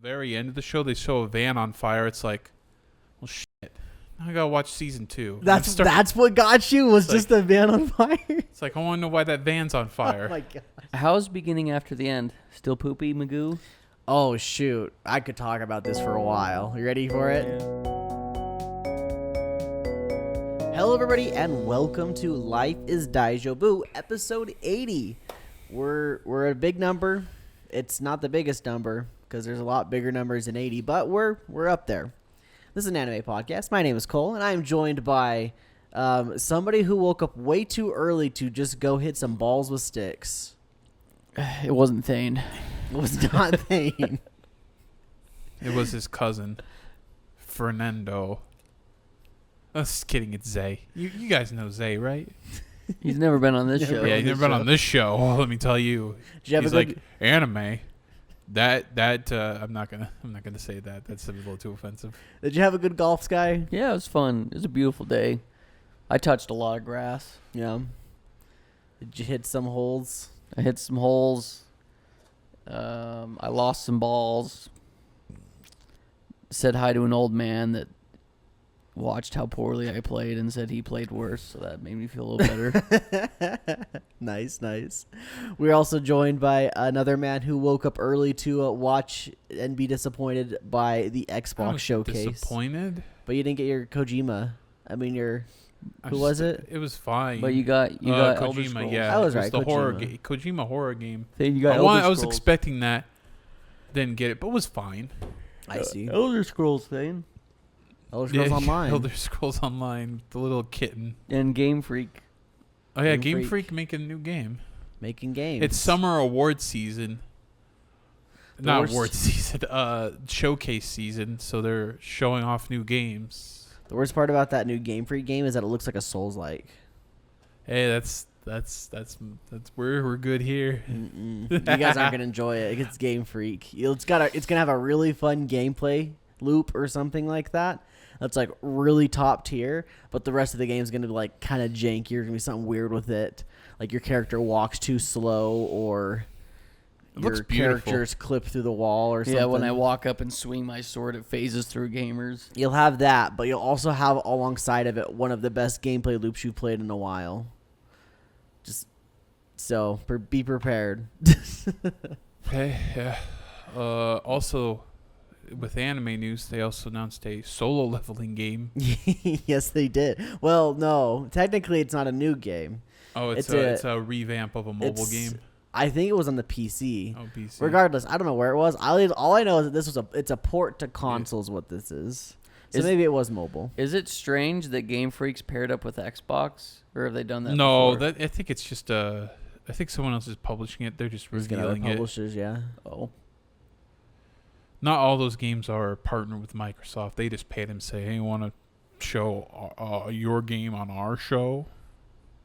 very end of the show, they show a van on fire. It's like, well, shit. Now I gotta watch season 2. That's what got you was just the van on fire. It's like I want to know why that van's on fire. Oh my god. How's beginning after the end? Still poopy, Magoo? Oh shoot! I could talk about this for a while. You ready for it? Hello, everybody, and welcome to Life is Daijoubu, episode 80. We're a big number. It's not the biggest number because there's a lot bigger numbers than 80, but we're up there. This is an anime podcast. My name is Cole, and I am joined by somebody who woke up way too early to just go hit some balls with sticks. It wasn't Thane. It was not Thane. It was his cousin, Fernando. I was just kidding. It's Zay. You guys know Zay, right? He's never been on this show. Yeah, he's never been on this show. Well, let me tell you. He's like anime. That I'm not gonna say that. That's a little too offensive. Did you have a good golf, Sky? Yeah, it was fun. It was a beautiful day. I touched a lot of grass. Yeah. Did you hit some holes? I hit some holes. I lost some balls. Said hi to an old man that watched how poorly I played and said he played worse, so that made me feel a little better. Nice. We're also joined by another man who woke up early to watch and be disappointed by the Xbox showcase. Disappointed? But you didn't get your Kojima. I mean, who was it? It was fine. But you got Elder Kojima, Scrolls. yeah. I was it right, the Kojima. Kojima horror game. Then you got I was expecting that. Didn't get it, but it was fine. I see. Elder Scrolls thing. Elder Scrolls Online. Elder Scrolls Online, the little kitten. And Game Freak. Oh yeah, Game Game Freak. Freak making a new game. Making games. It's summer award season. Not award season, showcase season. So they're showing off new games. The worst part about that new Game Freak game is that it looks like a Souls-like. Hey, that's we're good here. You guys aren't gonna enjoy it. It's Game Freak. It's gonna have a really fun gameplay loop or something like that. That's like really top tier, but the rest of the game is gonna be like kind of janky. There's gonna be something weird with it, like your character walks too slow or your characters clip through the wall or something. Yeah, when I walk up and swing my sword, it phases through gamers. You'll have that, but you'll also have alongside of it one of the best gameplay loops you've played in a while. Just so be prepared. Hey, yeah. Also, with anime news, they also announced a solo leveling game. Yes, they did. Well, no, technically it's not a new game. Oh, it's a revamp of a mobile game. I think it was on the PC. Oh, PC. Regardless, I don't know where it was. All I know is that it's a port to consoles. What this is. So maybe it was mobile. Is it strange that Game Freak's paired up with Xbox, or have they done that? No, before? I think it's just I think someone else is publishing it. They're just revealing it. Publishers, yeah. Oh. Not all those games are partnered with Microsoft. They just pay them and say, hey, you want to show your game on our show?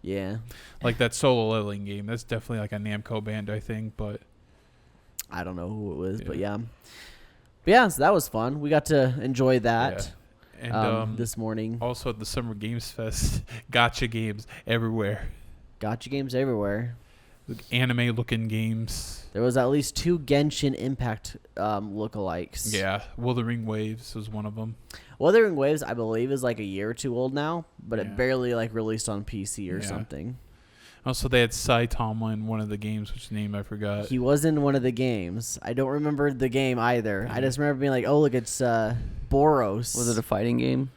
Yeah. Like that solo leveling game. That's definitely like a Namco Bandai thing, but I don't know who it was, but yeah. But yeah, so that was fun. We got to enjoy that this morning. Also at the Summer Games Fest, gotcha games everywhere. Gotcha games everywhere. Anime-looking games. There was at least 2 Genshin Impact lookalikes. Yeah, Wuthering Waves was one of them. Wuthering Waves, I believe, is like a year or 2 old now, but it barely like released on PC or something. Also, they had Saitama in one of the games, which name I forgot. He was in one of the games. I don't remember the game either. I just remember being like, oh, look, it's Boros. Was it a fighting game?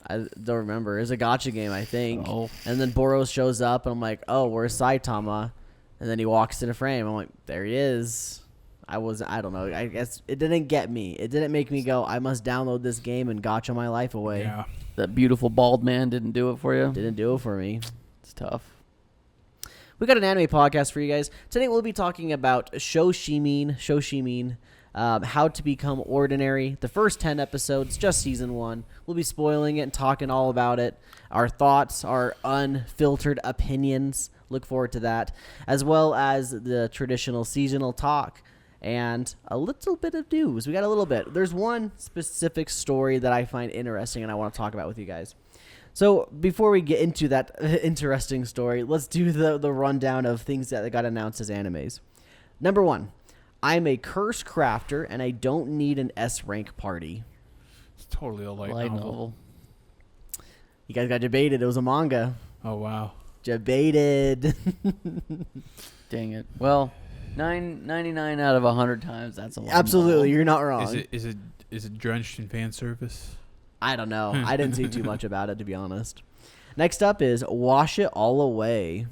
I don't remember. It was a gacha game, I think. Oh. And then Boros shows up, and I'm like, oh, where's Saitama? And then he walks in a frame. I'm like, there he is. I don't know. I guess it didn't get me. It didn't make me go, I must download this game and gacha my life away. Yeah. That beautiful bald man didn't do it for you? Didn't do it for me. It's tough. We got an anime podcast for you guys. Today we'll be talking about Shoshimin, How to Become Ordinary. The first 10 episodes, just season 1. We'll be spoiling it and talking all about it. Our thoughts, our unfiltered opinions. Look forward to that. As well as the traditional seasonal talk and a little bit of news. We got a little bit. There's one specific story that I find interesting and I want to talk about with you guys. So before we get into that interesting story, let's do the rundown of things that got announced as animes. Number 1, I'm a curse crafter, and I don't need an S rank party. It's totally a light novel. You guys got debated. It was a manga. Oh wow. Debated. Dang it. Well, 99 out of 100 times, that's a light Absolutely, novel. you're not wrong. Is it drenched in fan service? I don't know. I didn't see too much about it, to be honest. Next up is Wash It All Away.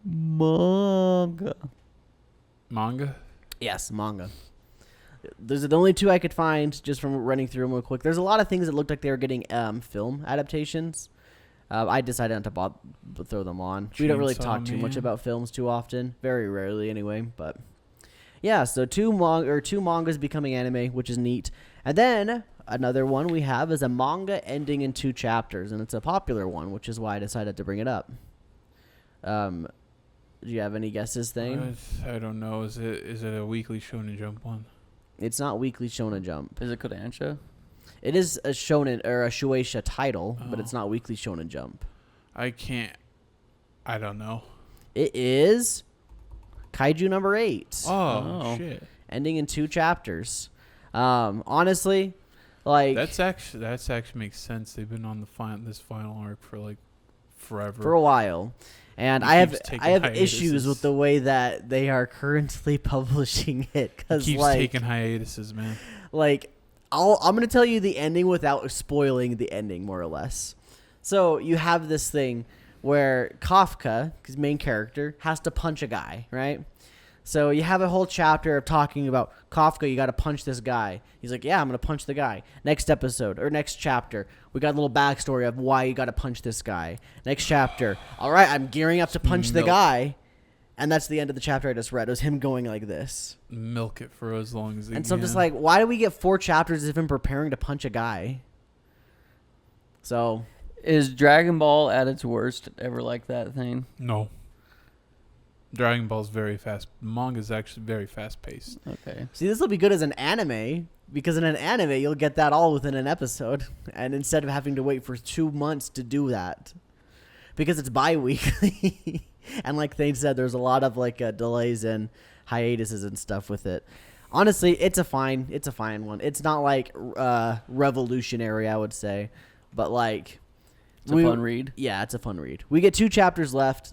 Manga. Manga? Yes, manga. Those are the only two I could find just from running through them real quick. There's a lot of things that looked like they were getting film adaptations. I decided not to throw them on. We don't really talk too much about films too often. Very rarely anyway. But yeah, so two mangas becoming anime, which is neat. And then another one we have is a manga ending in 2 chapters, and it's a popular one, which is why I decided to bring it up. Do you have any guesses, Thane? I don't know. Is it a weekly Shonen Jump one? It's not Weekly Shonen Jump. Is it Kodansha? It is a shonen or a Shueisha title, but it's not Weekly Shonen Jump. I don't know. It is Kaiju number 8. Oh shit. Ending in 2 chapters. Honestly, like That's actually makes sense. They've been on this final arc for like forever. for a while. And It I have keeps taking issues hiatuses. with the way that they are currently publishing it, It because keeps like taking hiatuses, man. I'm going to tell you the ending without spoiling the ending, more or less. So you have this thing where Kafka, his main character, has to punch a guy, right? So you have a whole chapter of talking about Kafka, you got to punch this guy. He's like, yeah, I'm going to punch the guy. Next episode or next chapter, we got a little backstory of why you got to punch this guy. Next chapter, all right, I'm gearing up to punch the guy. And that's the end of the chapter I just read. It was him going like this. Milk it for as long as they And can. so I'm just like, why do we get 4 chapters of him preparing to punch a guy? So Is Dragon Ball at its worst ever like that thing? No. Dragon Ball's very fast. Manga's actually very fast paced. Okay. see, this will be good as an anime, because in an anime you'll get that all within an episode, and instead of having to wait for 2 months to do that, because it's bi-weekly. And like Thane said, there's a lot of like delays and hiatuses and stuff with it. Honestly, it's a fine one. It's not like revolutionary, I would say, but like It's a fun read. Yeah, it's a fun read. We get 2 chapters left,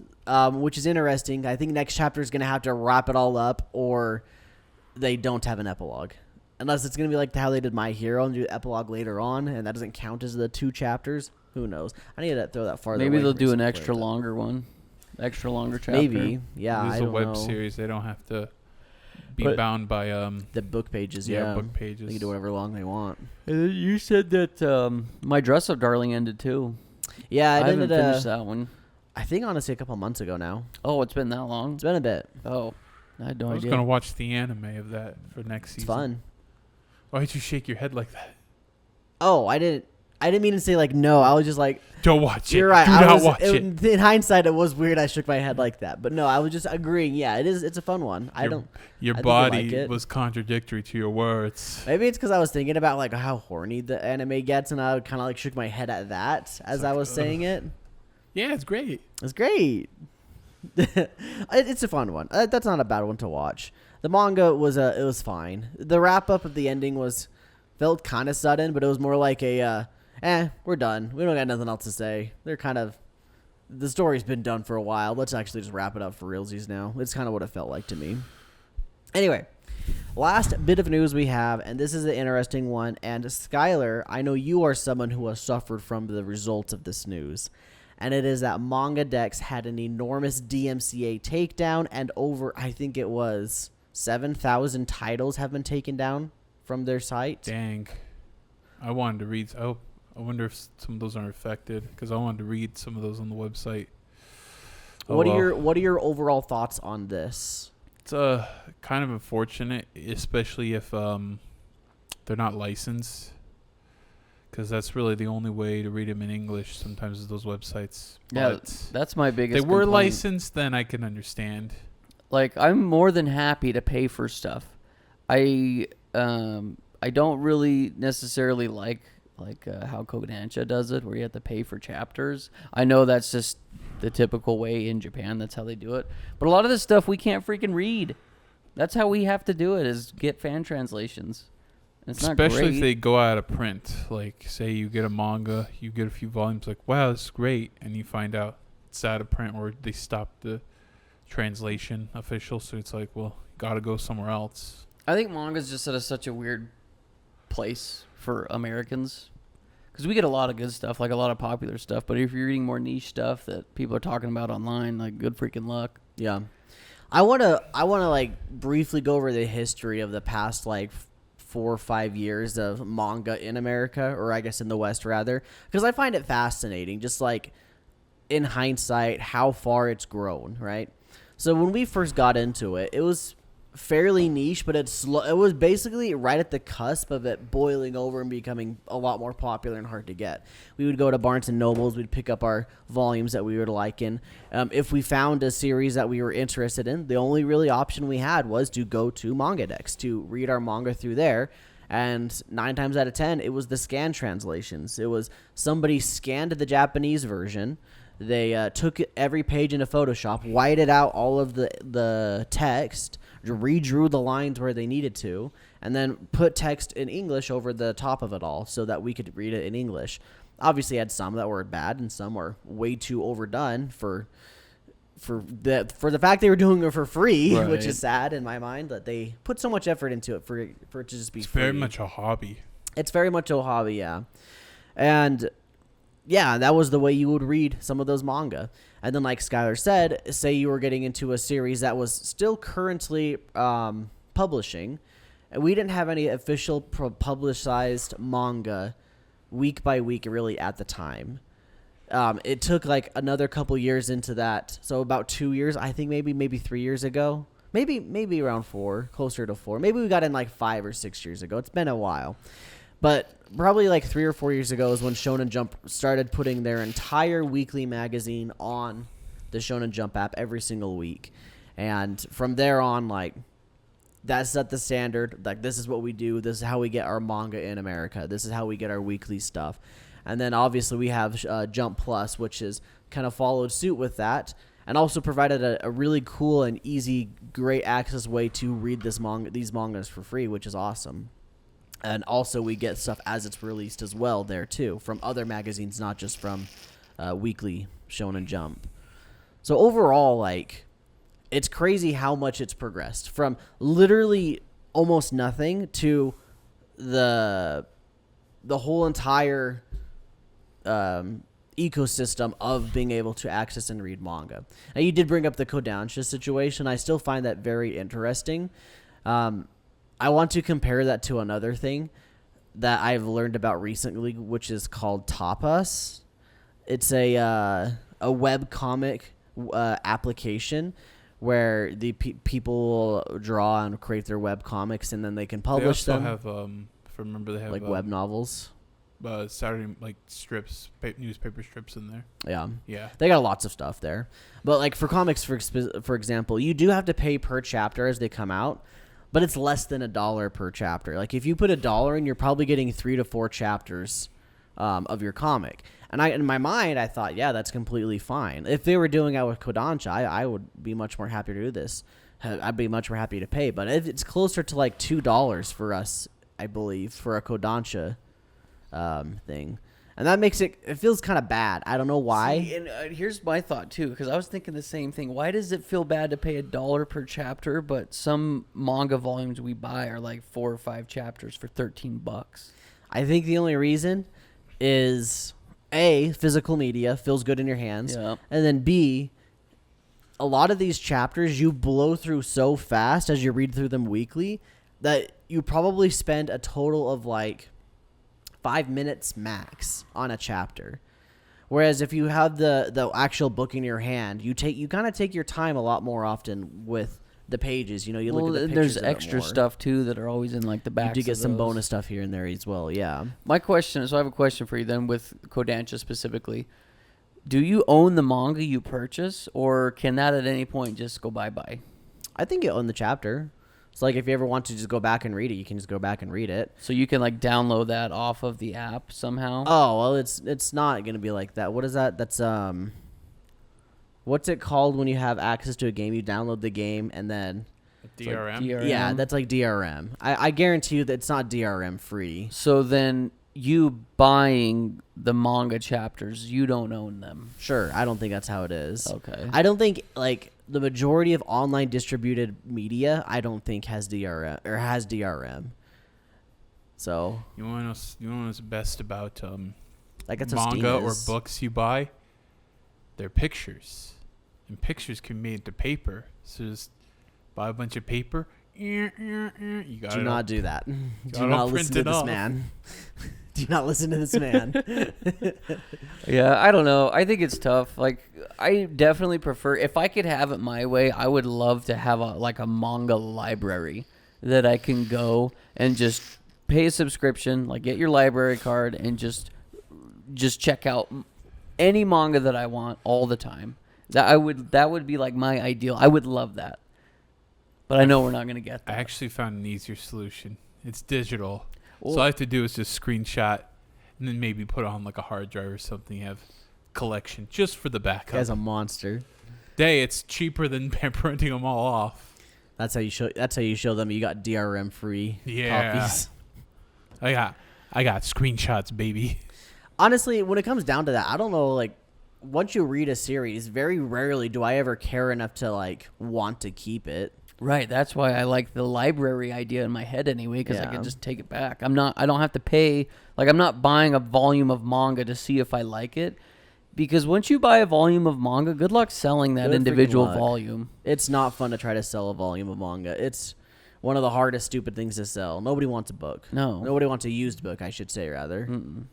which is interesting. I think next chapter is going to have to wrap it all up, or they don't have an epilogue. Unless it's going to be like how they did My Hero and do the epilogue later on, and that doesn't count as the 2 chapters. Who knows? I need to throw that farther Maybe away they'll from do an some extra flavor. longer one. Extra longer chapter. Maybe. Yeah, This I is a don't web know. series. They don't have to be But- bound by The book pages, yeah, yeah. book pages. They can do whatever long they want. You said that My Dress Up Darling ended too. Yeah, I it haven't ended, finished that one. I think, honestly, a couple months ago now. Oh, it's been that long? It's been a bit. Oh, I had no I was idea. gonna watch the anime of that for next It's season. fun. Why did you shake your head like that? Oh, I didn't mean to say like no. I was just like, Don't watch it. you're right. Do I not was, watch it. In hindsight, it was weird. I shook my head like that, but no, I was just agreeing. Yeah, it is. It's a fun one. I Your- don't. Your I think I like body it. was contradictory to your words. Maybe it's because I was thinking about like how horny the anime gets, and I kind of like shook my head at that as I like, was saying it. Yeah, it's great. It's great. It's a fun one. That's not a bad one to watch. The manga was it was fine. The wrap up of the ending felt kind of sudden, but it was more like a we're done. We don't got nothing else to say. The story's been done for a while. Let's actually just wrap it up for realsies now. It's kind of what it felt like to me. Anyway, last bit of news we have, and this is an interesting one. And Skylar, I know you are someone who has suffered from the results of this news. And it is that Manga Dex had an enormous DMCA takedown, and over, I think it was 7,000 titles have been taken down from their site. Dang. I wanted to read. Oh, I wonder if some of those are affected because I wanted to read some of those on the website. What are your overall thoughts on this? It's kind of unfortunate, especially if they're not licensed, because that's really the only way to read them in English. Sometimes is those websites. Yeah, But that's my if biggest they were complaint. licensed, then I can understand. Like, I'm more than happy to pay for stuff. I don't really necessarily like how Kodansha does it, where you have to pay for chapters. I know that's just the typical way in Japan. That's how they do it. But a lot of this stuff we can't freaking read. That's how we have to do it, is get fan translations. It's not Especially great. if they go out of print. Like, say you get a manga, you get a few volumes, like, wow, this is great. And you find out it's out of print or they stopped the translation official. So it's like, well, got to go somewhere else. I think manga's just at such a weird place for Americans. Because we get a lot of good stuff, like a lot of popular stuff. But if you're reading more niche stuff that people are talking about online, like, good freaking luck. Yeah. I wanna like briefly go over the history of the past like 4 or 5 years of manga in America, or I guess in the West rather, because I find it fascinating, just like in hindsight, how far it's grown, right? So when we first got into it, it was fairly niche, but it was basically right at the cusp of it boiling over and becoming a lot more popular and hard to get. We would go to Barnes and Nobles, we'd pick up our volumes that we were liking. If we found a series that we were interested in, the only really option we had was to go to Mangadex to read our manga through there. And 9 times out of 10, it was the scan translations. It was somebody scanned the Japanese version. They took every page into Photoshop, whited out all of the text, redrew the lines where they needed to, and then put text in English over the top of it all so that we could read it in English. Obviously, had some that were bad and some were way too overdone for the fact they were doing it for free, Right. which is sad in my mind that they put so much effort into it for it to just be It's free. very much a hobby. It's very much a hobby, yeah. And yeah, that was the way you would read some of those manga. And then, like Skylar said, say you were getting into a series that was still currently publishing, and we didn't have any official publicized manga week by week really at the time. It took like another couple years into that, so about 2 years, I think maybe 3 years ago, maybe around 4, closer to 4. Maybe we got in like 5 or 6 years ago. It's been a while. But probably like 3 or 4 years ago is when Shonen Jump started putting their entire weekly magazine on the Shonen Jump app every single week. And from there on, like, that set the standard. Like, this is what we do. This is how we get our manga in America. This is how we get our weekly stuff. And then obviously we have Jump Plus, which is kind of followed suit with that, and also provided a really cool and easy, great access way to read these mangas for free, which is awesome. And also we get stuff as it's released as well there too, from other magazines, not just from weekly Shonen Jump. So overall, like, it's crazy how much it's progressed from literally almost nothing to the whole entire ecosystem of being able to access and read manga. Now, you did bring up the Kodansha situation. I still find that very interesting. I want to compare that to another thing that I've learned about recently, which is called Tapas. It's a web comic application where the people will draw and create their web comics, and then they can publish they also them. have, if I remember, they have like web novels. Saturday like strips, newspaper strips in there. Yeah, they got lots of stuff there. But like for comics, for example, you do have to pay per chapter as they come out. But it's less than $1 per chapter. Like, if you put $1 in, you're probably getting 3 to 4 chapters of your comic. And in my mind, I thought, yeah, that's completely fine. If they were doing it with Kodansha, I would be much more happy to do this. I'd be much more happy to pay. But it's closer to like $2 for us, I believe, for a Kodansha thing. And that makes it feels kind of bad. I don't know why. See, and here's my thought too, because I was thinking the same thing. Why does it feel bad to pay $1 per chapter, but some manga volumes we buy are like 4 or 5 chapters for $13? I think the only reason is A, physical media feels good in your hands, Yeah. and then B, a lot of these chapters you blow through so fast as you read through them weekly that you probably spend a total of like 5 minutes max on a chapter. Whereas if you have the actual book in your hand, you kind of take your time a lot more often with the pages. You know, you look at the pictures. There's extra more. stuff too that are always in like the back. You do get some bonus stuff here and there as well. Yeah. My question is, so I have a question for you then with Kodansha specifically. Do you own the manga you purchase, or can that at any point just go bye-bye? I think you own the chapter. It's like if you ever want to just go back and read it, you can just go back and read it. So you can like download that off of the app somehow? Oh, well, it's not going to be like that. What is that? That's what's it called when you have access to a game? You download the game and then It's like DRM? Yeah, that's like DRM. I guarantee you that it's not DRM free. So then you buying the manga chapters, you don't own them. Sure, I don't think that's how it is. Okay. I don't think like the majority of online distributed media, I don't think has DRM or has DRM. So You want to know what's best about like that's what Steam manga or is. books you buy? They're pictures, and pictures can be made to paper. So just buy a bunch of paper. You got Do it not all. do that. Gotta Do not print listen to it this off. man. Do not listen to this man. Yeah, I don't know. I think it's tough. Like, I definitely prefer, if I could have it my way, I would love to have a manga library that I can go and just pay a subscription, like get your library card and just check out any manga that I want all the time. That would be like my ideal. I would love that. But I know we're not going to get I that. actually found an easier solution. It's digital. So Well- all I have to do is just screenshot and then maybe put it on like a hard drive or something. You have collection just for the backup. Guy's a monster. It's cheaper than printing them all off. That's how you show them you got DRM free Yeah. copies. I got screenshots, baby. Honestly, when it comes down to that, I don't know. Like, once you read a series, very rarely do I ever care enough to like want to keep it. Right, that's why I like the library idea in my head anyway, because I Yeah. can just take it back. I don't have to pay, like I'm not buying a volume of manga to see if I like it, because once you buy a volume of manga, good luck selling that Good freaking individual luck. volume. It's not fun to try to sell a volume of manga. It's one of the hardest stupid things to sell. Nobody wants a book. No. Nobody wants a used book, I should say, rather. Mm-mm.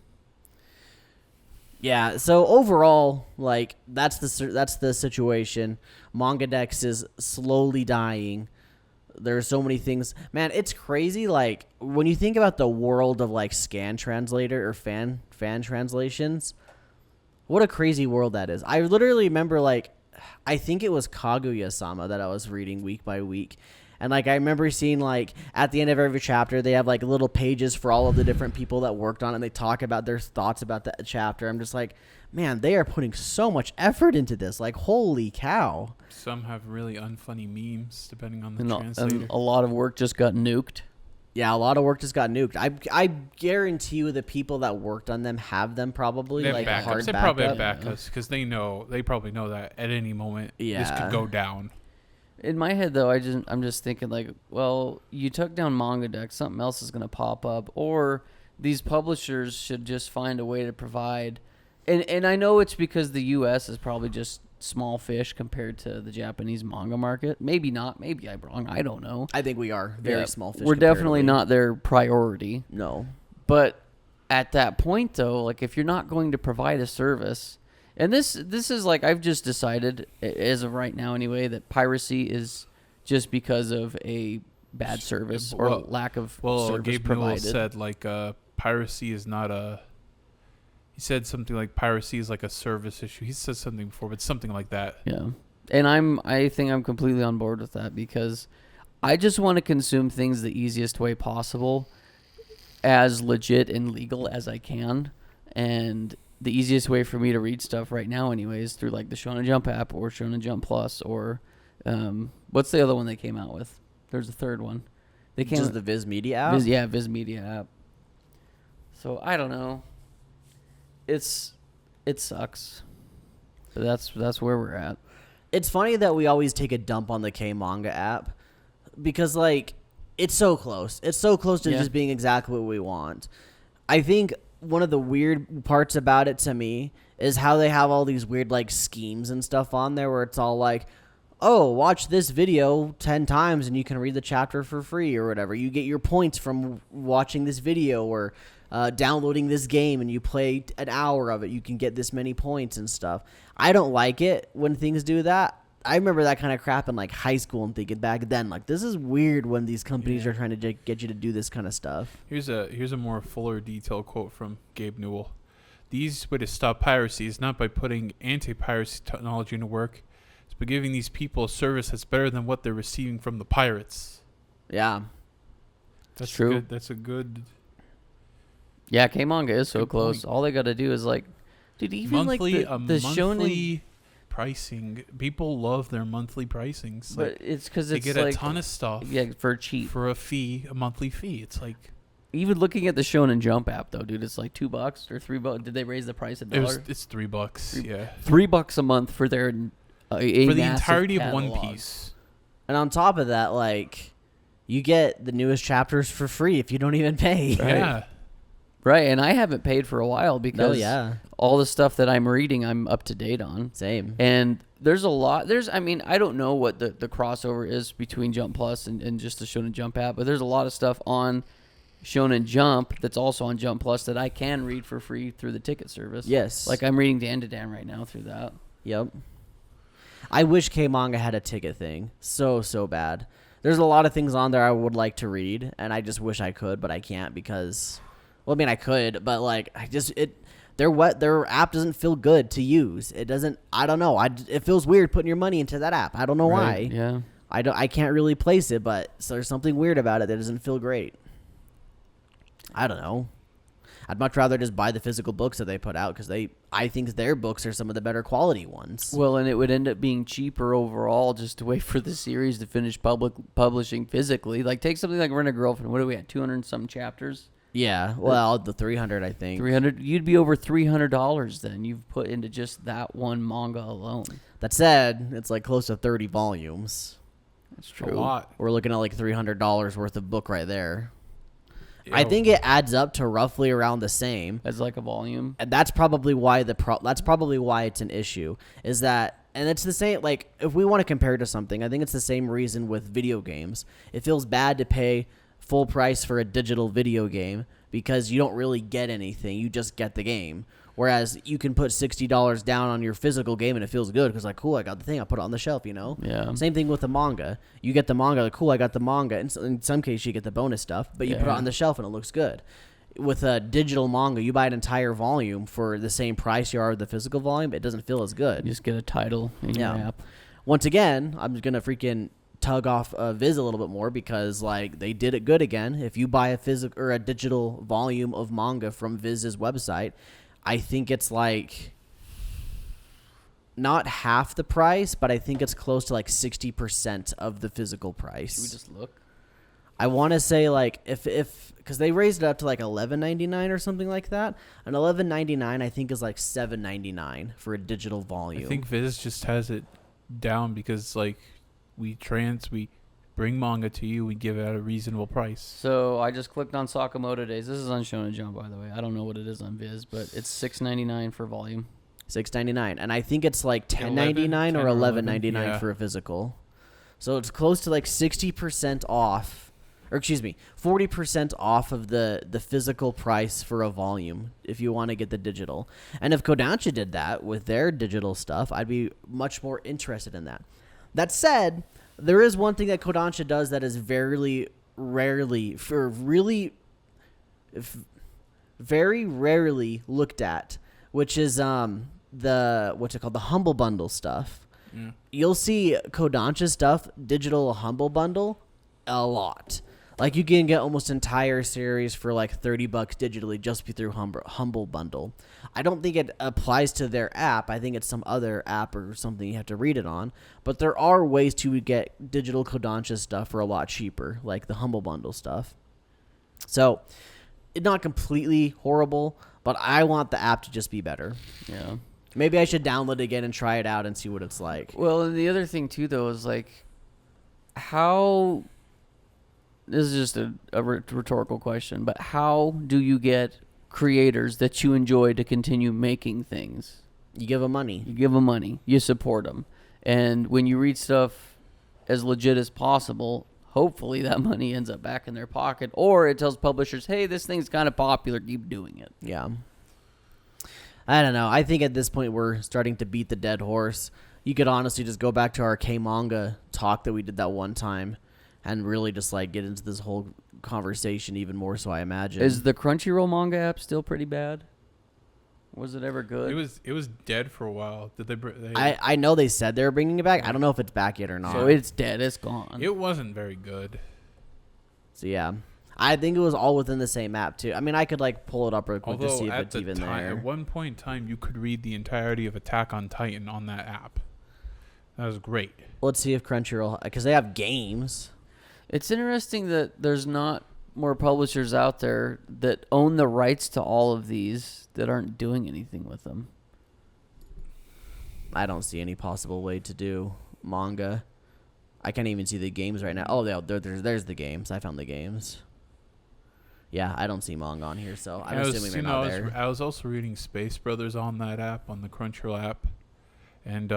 Yeah, so overall, like that's the situation. MangaDex is slowly dying. There are so many things. Man, it's crazy. Like when you think about the world of like scan translator or fan translations, what a crazy world that is. I literally remember like I think it was Kaguya-sama that I was reading week by week. And like I remember seeing like at the end of every chapter they have like little pages for all of the different people that worked on it and they talk about their thoughts about that chapter. I'm just like, man, they are putting so much effort into this. Like holy cow. Some have really unfunny memes depending on the And translator. a lot of work just got nuked. Yeah, a lot of work just got nuked. I guarantee you the people that worked on them have them probably They have like backups. hard They probably have backup. backups because they probably know that at any moment this Yeah. could go down. In my head, though, I'm just thinking like, well, you took down MangaDex, something else is going to pop up, or these publishers should just find a way to provide. And I know it's because the U.S. is probably just small fish compared to the Japanese manga market. Maybe not. Maybe I'm wrong. I don't know. I think we are very Yeah, small fish. We're definitely comparatively. not their priority. No. But at that point, though, like if you're not going to provide a service, and this is like I've just decided, as of right now anyway, that piracy is just because of a bad service or Well- lack of Well, service Gabe Newell provided. said like piracy is not a. He said something like piracy is like a service issue. He said something before, but something like that. Yeah, and I think I'm completely on board with that because I just want to consume things the easiest way possible, as legit and legal as I can, and the easiest way for me to read stuff right now anyway is through like the Shonen Jump app or Shonen Jump Plus or what's the other one they came out with? There's a third one. They came Just the Viz Media app. Viz Media app. So I don't know. It sucks. But that's where we're at. It's funny that we always take a dump on the K Manga app because like it's so close. It's so close to Yeah. just being exactly what we want. I think one of the weird parts about it to me is how they have all these weird like schemes and stuff on there where it's all like, oh, watch this video 10 times and you can read the chapter for free or whatever. You get your points from watching this video or downloading this game and you play an hour of it. You can get this many points and stuff. I don't like it when things do that. I remember that kind of crap in like high school and thinking back then, like, this is weird when these companies Yeah. are trying to get you to do this kind of stuff. Here's a more fuller detailed quote from Gabe Newell. The easiest way to stop piracy is not by putting anti-piracy technology into work. It's by giving these people a service that's better than what they're receiving from the pirates. Yeah. That's true. That's a good Yeah, K manga is so Good close. point. All they got to do is like, dude, even monthly like the shonen. monthly pricing. People love their monthly pricings. But Like, it's because they it's get like a ton of stuff for cheap. for a monthly fee. It's like Even looking at the Shonen Jump app though, dude, it's like $2 or $3. Did they raise the price a dollar? it's $3. Yeah, $3 a month for their for the massive entirety of One catalog. Piece. And on top of that, like, you get the newest chapters for free if you don't even pay. Right. Yeah, Right, and I haven't paid for a while because yeah. all the stuff that I'm reading, I'm up to date on. Same. And there's a lot. I mean, I don't know what the crossover is between Jump Plus and just the Shonen Jump app, but there's a lot of stuff on Shonen Jump that's also on Jump Plus that I can read for free through the ticket service. Yes. Like I'm reading Dan to Dan right now through that. Yep. I wish K-Manga had a ticket thing. So bad. There's a lot of things on there I would like to read, and I just wish I could, but I can't because, well, I mean, I could, but like, their app doesn't feel good to use. It doesn't. I don't know. It feels weird putting your money into that app. I don't know Right, why. yeah. I can't really place it, but there's something weird about it that doesn't feel great. I don't know. I'd much rather just buy the physical books that they put out because I think their books are some of the better quality ones. Well, and it would end up being cheaper overall just to wait for the series to finish publishing physically. Like take something like Rent a Girlfriend. What are we at? 200 and some chapters. Yeah, well, the 300, I think. 300. You'd be over $300 then. You've put into just that one manga alone. That said, it's like close to 30 volumes. That's a true. lot. We're looking at like $300 worth of book right there. Yeah. I think it adds up to roughly around the same. As like a volume. And that's probably why that's probably why it's an issue. Is that, and it's the same, like, if we want to compare to something, I think it's the same reason with video games. It feels bad to pay full price for a digital video game because you don't really get anything. You just get the game. Whereas you can put $60 down on your physical game and it feels good because, like, cool, I got the thing. I put it on the shelf, you know? Yeah. Same thing with the manga. You get the manga, like, cool, I got the manga. In some cases, you get the bonus stuff, but you put it Yeah. on the shelf and it looks good. With a digital manga, you buy an entire volume for the same price you are with the physical volume. It doesn't feel as good. You just get a title in your app. Once again, I'm going to freaking tug off Viz a little bit more because, like, they did it good again. If you buy a physical or a digital volume of manga from Viz's website, I think it's like not half the price, but I think it's close to like 60% of the physical price. Should we just look? I want to say like if because they raised it up to like $11.99 or something like that. And $11.99 I think is like $7.99 for a digital volume. I think Viz just has it down because like we bring manga to you, we give it at a reasonable price. So I just clicked on Sakamoto Days. This is on Shonen Jump, by the way. I don't know what it is on Viz, but it's $6.99 for volume. $6.99, and I think it's like $10.99 10 or or $11.99 yeah. for a physical. So it's close to like 60% off, or excuse me, 40% off of the physical price for a volume if you want to get the digital. And if Kodansha did that with their digital stuff, I'd be much more interested in that. That said, there is one thing that Kodansha does that is very rarely looked at, which is the Humble Bundle stuff. Yeah. You'll see Kodansha stuff, digital Humble Bundle, a lot. Like you can get almost entire series for like $30 digitally just through Humble Bundle. I don't think it applies to their app. I think it's some other app or something you have to read it on. But there are ways to get digital Kodansha stuff for a lot cheaper, like the Humble Bundle stuff. So it's not completely horrible, but I want the app to just be better. Yeah. Maybe I should download it again and try it out and see what it's like. Well, and the other thing, too, though, is like how... This is just a rhetorical question, but how do you get creators that you enjoy to continue making things? You give them money. You give them money. You support them. And when you read stuff as legit as possible, hopefully that money ends up back in their pocket. Or it tells publishers, hey, this thing's kind of popular. Keep doing it. Yeah. I don't know. I think at this point we're starting to beat the dead horse. You could honestly just go back to our K-Manga talk that we did that one time and really just like get into this whole conversation even more so, I imagine. Is the Crunchyroll manga app still pretty bad? Was it ever good? It was dead for a while. Did they I know they said they were bringing it back. I don't know if it's back yet or not. So it's dead. It's gone. It wasn't very good. So yeah. I think it was all within the same app too. I mean, I could like pull it up real quick to see if it's even there. At one point in time, you could read the entirety of Attack on Titan on that app. That was great. Let's see if Crunchyroll, because they have games. It's interesting that there's not more publishers out there that own the rights to all of these that aren't doing anything with them. I don't see any possible way to do manga. I can't even see the games right now. Oh, there's the games. I found the games. Yeah, I don't see manga on here, so I'm assuming they're not there. I was also reading Space Brothers on that app, on the Crunchyroll app, and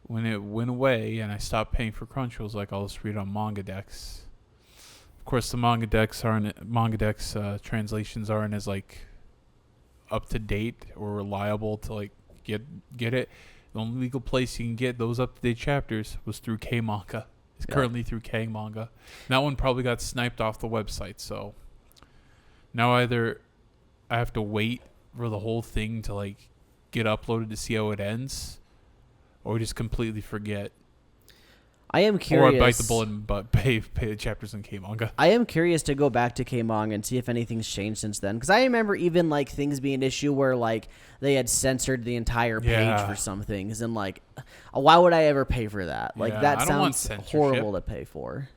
when it went away and I stopped paying for Crunchyroll, I was like, I'll just read it on Manga Dex. Of course, the Manga Dex translations aren't as like up to date or reliable to like get it. The only legal place you can get those up to date chapters was through K Manga. It's currently through K Manga. That one probably got sniped off the website, so now either I have to wait for the whole thing to like get uploaded to see how it ends, or just completely forget. I am curious. Or I bite the bullet and pay the chapters in K Manga. I am curious to go back to K Manga and see if anything's changed since then. Because I remember even like things being an issue where like they had censored the entire page for some things, and like, why would I ever pay for that? Like that sounds horrible to pay for.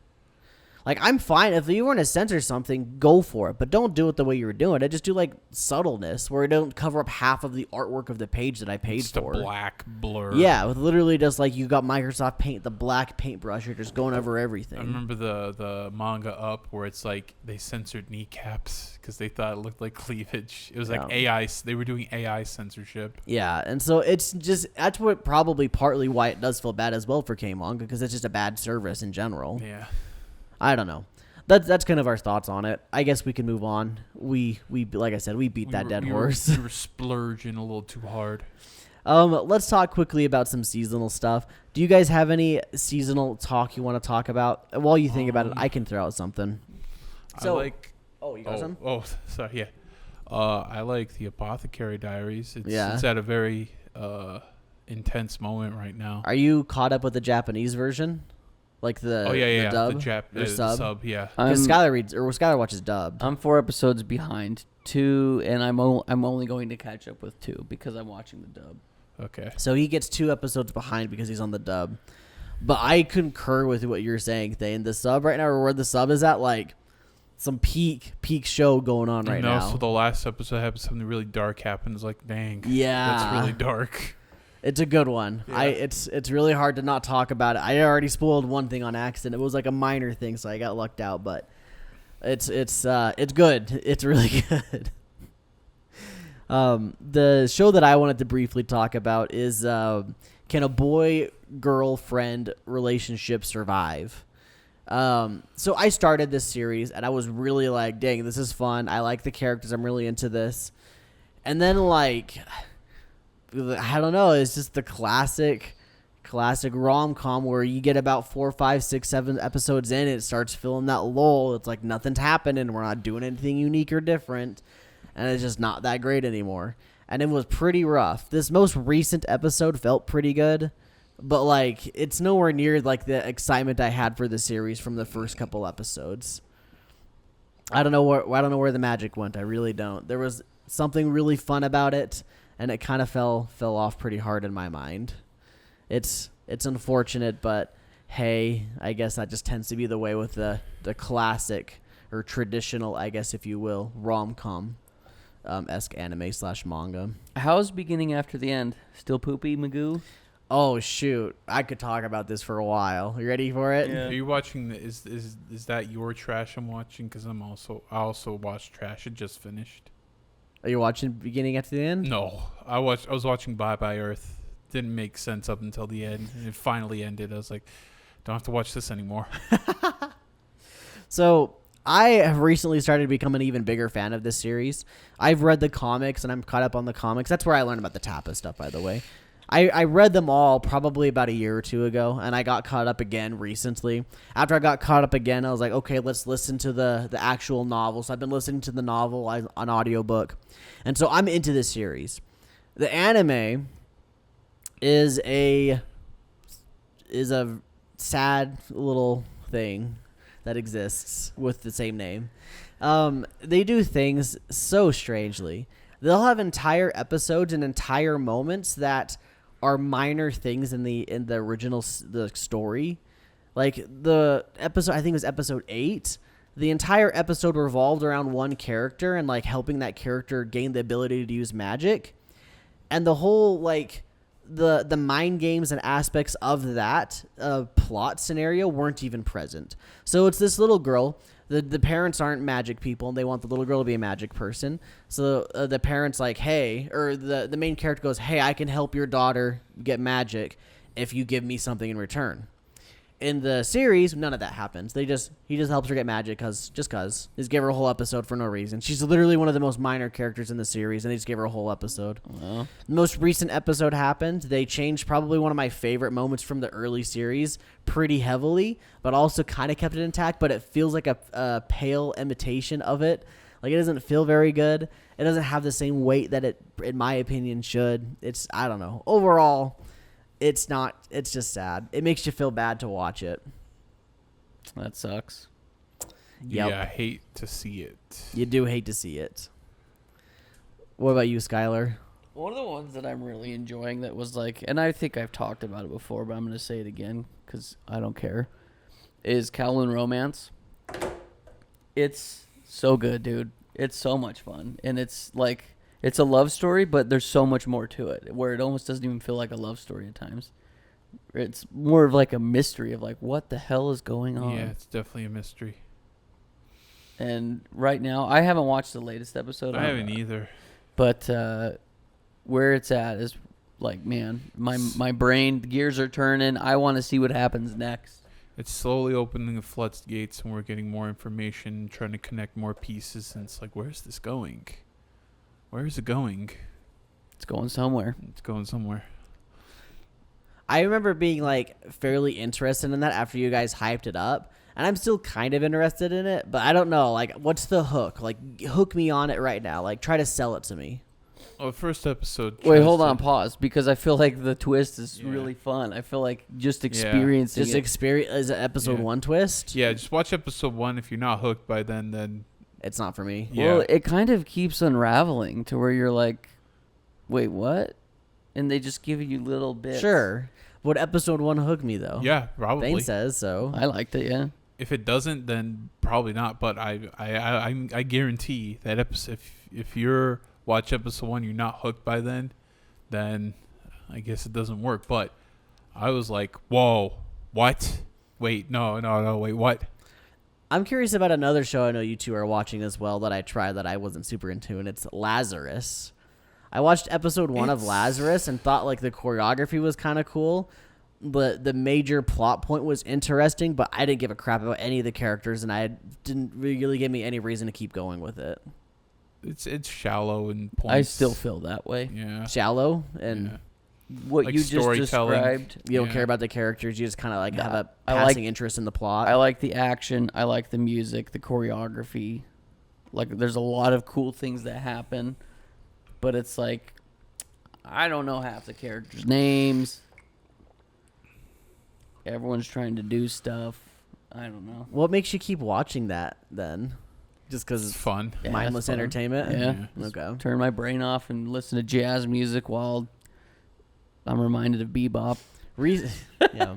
Like, I'm fine if you want to censor something, go for it, but don't do it the way you were doing it. Just do like subtleness, where it don't cover up half of the artwork of the page that I paid just for. Just a black blur. Yeah, with literally just like you got Microsoft Paint, the black paintbrush, you're just going over everything. I remember the manga up where it's like they censored kneecaps because they thought it looked like cleavage. It was like AI. They were doing AI censorship. Yeah, and so it's just that's what probably partly why it does feel bad as well for K Manga, because it's just a bad service in general. Yeah. I don't know. That's kind of our thoughts on it. I guess we can move on. We like I said, we beat that dead horse. We were splurging a little too hard. Let's talk quickly about some seasonal stuff. Do you guys have any seasonal talk you want to talk about? While you think about it, I can throw out something. So, you got some? Oh, sorry, yeah. I like the Apothecary Diaries. It's at a very intense moment right now. Are you caught up with the Japanese version? Like the the dub? The sub, yeah. Because Skylar watches dub. I'm 4 episodes behind 2, and I'm only going to catch up with 2 because I'm watching the dub. Okay. So he gets 2 episodes behind because he's on the dub. But I concur with what you're saying, Thane. The sub right now, or where the sub is at, like some peak show going on right now. So the last episode had something really dark happen. It's like, dang. Yeah. That's really dark. It's a good one. Yeah. It's really hard to not talk about it. I already spoiled one thing on accident. It was like a minor thing, so I got lucked out. But it's good. It's really good. The show that I wanted to briefly talk about is can a boy-girlfriend relationship survive? So I started this series, and I was really like, dang, this is fun. I like the characters. I'm really into this. And then like, I don't know. It's just the classic rom-com where you get about 4, 5, 6, 7 episodes in, it starts feeling that lull. It's like nothing's happening. We're not doing anything unique or different, and it's just not that great anymore. And it was pretty rough. This most recent episode felt pretty good, but like it's nowhere near like the excitement I had for the series from the first couple episodes. I don't know where the magic went. I really don't. There was something really fun about it, and it kind of fell off pretty hard in my mind. It's unfortunate, but hey, I guess that just tends to be the way with the classic or traditional, I guess if you will, rom-com esque anime / manga. How's beginning after the end? Still poopy, Magoo? Oh shoot, I could talk about this for a while. You ready for it? Yeah. Are you watching? Is that your trash I'm watching? Because I also watched trash. It just finished. Are you watching beginning after the end? No, I was watching Bye Bye Earth. Didn't make sense up until the end. It finally ended. I was like, don't have to watch this anymore. So I have recently started becoming an even bigger fan of this series. I've read the comics, and I'm caught up on the comics. That's where I learned about the Tappa stuff, by the way. I read them all probably about a year or two ago, and I got caught up again recently. After I got caught up again, I was like, okay, let's listen to the actual novel. So I've been listening to the novel on audiobook. And so I'm into this series. The anime is a sad little thing that exists with the same name. They do things so strangely. They'll have entire episodes and entire moments that are minor things in the original the story. Like the episode, I think it was episode 8. The entire episode revolved around one character and like helping that character gain the ability to use magic, and the whole like the mind games and aspects of that plot scenario weren't even present. So it's this little girl. The parents aren't magic people, and they want the little girl to be a magic person. So the parents like, hey, or the main character goes, hey, I can help your daughter get magic if you give me something in return. In the series, none of that happens. He just helps her get magic because Just gave her a whole episode for no reason. She's literally one of the most minor characters in the series, and they just gave her a whole episode. Well, The most recent episode happened. They changed probably one of my favorite moments from the early series pretty heavily, but also kind of kept it intact, but it feels like a pale imitation of it. Like, it doesn't feel very good. It doesn't have the same weight that it, in my opinion, should. I don't know. Overall, it's just sad. It makes you feel bad to watch it. that sucks. Yep. Yeah, I hate to see it. You do hate to see it. What about you, Skylar? One of the ones that I'm really enjoying that was like, and I think I've talked about it before, but I'm going to say it again because I don't care, is Kowloon Romance. It's so good, dude. It's so much fun. And it's like, it's a love story, but there's so much more to it, where it almost doesn't even feel like a love story at times. It's more of like a mystery of like, what the hell is going on? Yeah, it's definitely a mystery. And right now, I haven't watched the latest episode. I haven't either. But where it's at is like, man, my brain, the gears are turning. I want to see what happens next. It's slowly opening the floodgates, and we're getting more information, trying to connect more pieces. And it's like, where's this going? Where is it going? It's going somewhere. It's going somewhere. I remember being like fairly interested in that after you guys hyped it up, and I'm still kind of interested in it, but I don't know, like, what's the hook? Like, hook me on it right now. Like, try to sell it to me. Oh, the first episode. Wait, tries hold to- on, pause, because I feel like the twist is Yeah. really fun. I feel like just experiencing Just it. experience is an episode Yeah. 1 twist. Yeah, just watch episode 1. If you're not hooked by then It's not for me. yeah. Well, it kind of keeps unraveling to where you're like, wait, what? And they just give you little bits. Sure. Would episode 1 hook me though? yeah, probably. Thane says so. I liked it, yeah. If it doesn't, then probably not. But I guarantee that episode, if you're watch episode 1, you're not hooked by then I guess it doesn't work. But I was like, whoa, what? Wait, no, wait, what? I'm curious about another show I know you two are watching as well that I tried that I wasn't super into, and it's Lazarus. I watched episode 1 of Lazarus and thought like the choreography was kind of cool, but the major plot point was interesting, but I didn't give a crap about any of the characters, and I didn't really give me any reason to keep going with it. It's shallow and points. I still feel that way. Yeah. Shallow, and Yeah. What Like you just storytelling. described, you don't Yeah. care about the characters. You just kind of like have a I like- passing interest in the plot. I like the action. I like the music, the choreography. Like, there's a lot of cool things that happen, but it's like, I don't know half the characters' names. Everyone's trying to do stuff. I don't know. What makes you keep watching that then? Just because It's it's fun. Yeah, mindless it's fun. entertainment? Yeah. Okay. Turn my brain off and listen to jazz music while I'm reminded of bebop. Yeah.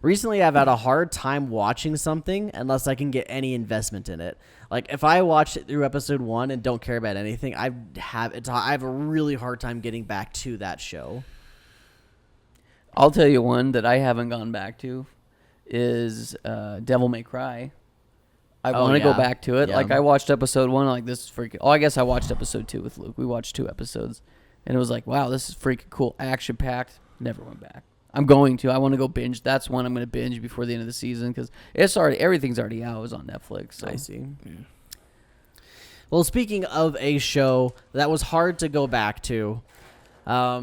Recently, I've had a hard time watching something unless I can get any investment in it. Like, if I watch it through episode 1 and don't care about anything, I have a really hard time getting back to that show. I'll tell you one that I haven't gone back to is Devil May Cry. I Oh, want to go yeah. back to it. Yeah. Like, I watched episode 1. Like, this is freaking... Oh, I guess I watched episode 2 with Luke. We watched 2 episodes. And it was like, wow, this is freaking cool. Action-packed. Never went back. I'm going to. I want to go binge. That's one I'm going to binge before the end of the season because everything's already out. It was on Netflix. So. I see. Yeah. Well, speaking of a show that was hard to go back to, I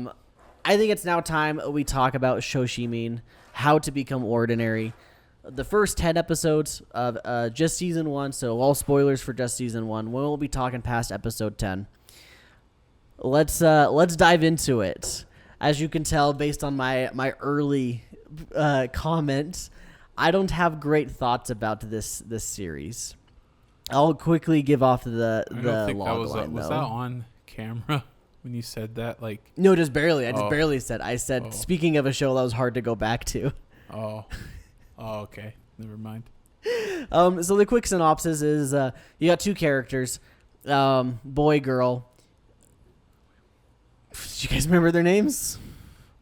think it's now time we talk about Shoshimin, How to Become Ordinary. The first 10 episodes of just season 1, so all spoilers for just season 1. We won't be talking past episode 10. Let's dive into it. As you can tell, based on my early comments, I don't have great thoughts about this series. I'll quickly give off the I don't think that log was line, was though. that on camera when you said that? Like, No, just barely. I just Oh. barely said. I said, Oh. speaking of a show that was hard to go back to. oh, okay, never mind. So the quick synopsis is you got two characters, boy, girl. Do you guys remember their names?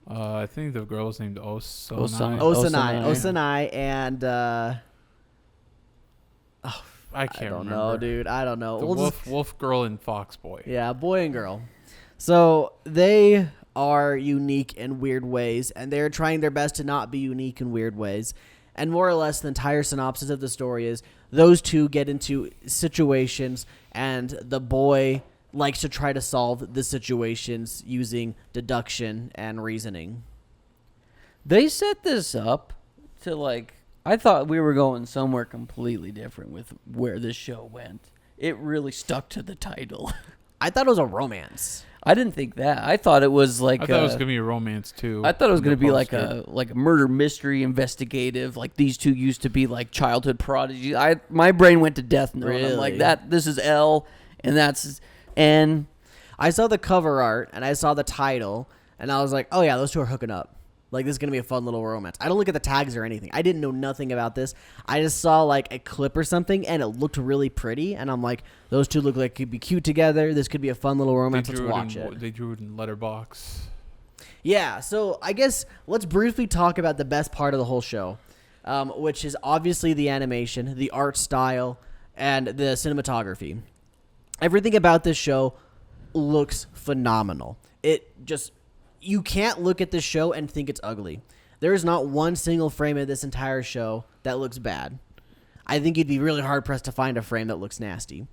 I think the girl was named Osanai. Osanai, and I can't I don't remember. know, dude. I don't know. The We'll wolf, wolf girl and fox boy. Yeah, boy and girl. So they are unique in weird ways, and they're trying their best to not be unique in weird ways. And more or less, the entire synopsis of the story is those two get into situations, and the boy likes to try to solve the situations using deduction and reasoning. They set this up to like. I thought we were going somewhere completely different with where this show went. It really stuck to the title. I thought it was a romance. I didn't think that. I thought it was like. I thought it was gonna be a romance too. I thought it was in the going to be like poster. a murder mystery investigative. Like these two used to be like childhood prodigies. My brain went to Death Note. I'm like Really? that. This is L, and that's N. I saw the cover art, and I saw the title, and I was like, oh yeah, those two are hooking up. Like, this is going to be a fun little romance. I don't look at the tags or anything. I didn't know nothing about this. I just saw, like, a clip or something, and it looked really pretty. And I'm like, those two look like could be cute together. This could be a fun little romance. Let's watch it. They drew it in letterbox. Yeah, so I guess let's briefly talk about the best part of the whole show, which is obviously the animation, the art style, and the cinematography. Everything about this show looks phenomenal. It just... You can't look at this show and think it's ugly. There is not one single frame of this entire show that looks bad. I think you'd be really hard-pressed to find a frame that looks nasty.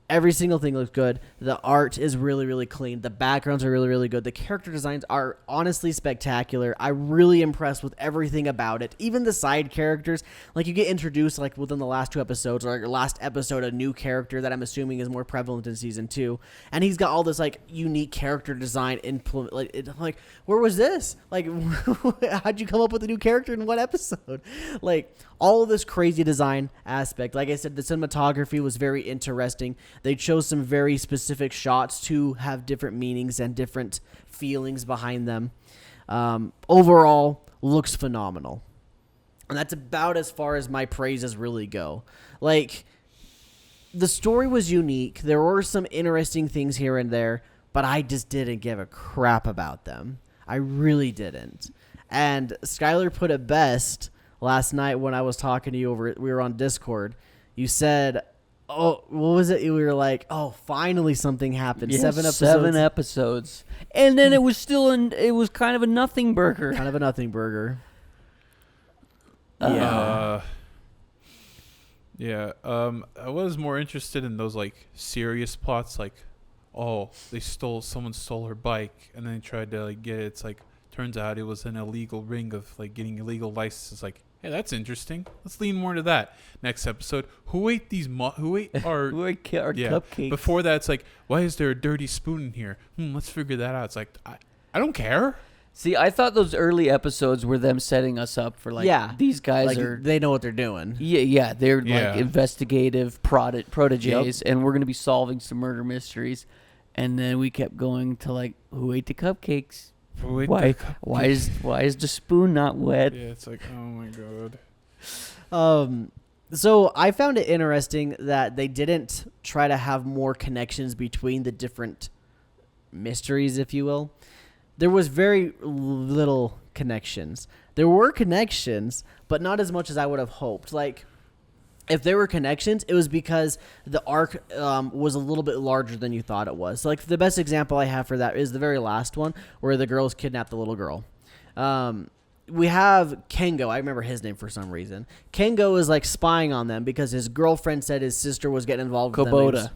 Every single thing looks good. The art is really, really clean. The backgrounds are really, really good. The character designs are honestly spectacular. I'm really impressed with everything about it. Even the side characters, like you get introduced like within the last two episodes, or like last episode, a new character that I'm assuming is more prevalent in season 2, and he's got all this like unique character design implement. Like where was this? Like, how'd you come up with a new character in what episode? Like all of this crazy design aspect. Like I said, the cinematography was very interesting. They chose some very specific shots to have different meanings and different feelings behind them. Overall, looks phenomenal. And that's about as far as my praises really go. Like, the story was unique. There were some interesting things here and there, but I just didn't give a crap about them. I really didn't. And Skylar put it best last night when I was talking to you we were on Discord. You said... Oh, what was it? We were like, oh, finally something happened. Yes, 7 episodes. 7 episodes. And then it was still it was kind of a nothing burger. Kind of a nothing burger. Yeah. I was more interested in those like serious plots, like, oh, someone stole her bike, and then they tried to like get it. It's like, turns out it was an illegal ring of like getting illegal licenses. Like, hey, that's interesting. Let's lean more into that. Next episode, who ate our Who ate our cupcakes? Before that, it's like, why is there a dirty spoon in here? Let's figure that out. It's like, I don't care. See, I thought those early episodes were them setting us up for like, these guys like, are... they know what they're doing. Yeah, they're Yeah. like investigative prodigies, and we're going to be solving some murder mysteries. And then we kept going to like, who ate the cupcakes? Who ate Why? the cup- Why is the spoon not wet? Yeah, it's like, oh my god. So I found it interesting that they didn't try to have more connections between the different mysteries, if you will. There was very little connections. There were connections, but not as much as I would have hoped. Like, if there were connections, it was because the arc was a little bit larger than you thought it was. Like, the best example I have for that is the very last one, where the girls kidnapped the little girl. We have Kengo. I remember his name for some reason. Kengo is like spying on them because his girlfriend said his sister was getting involved with them.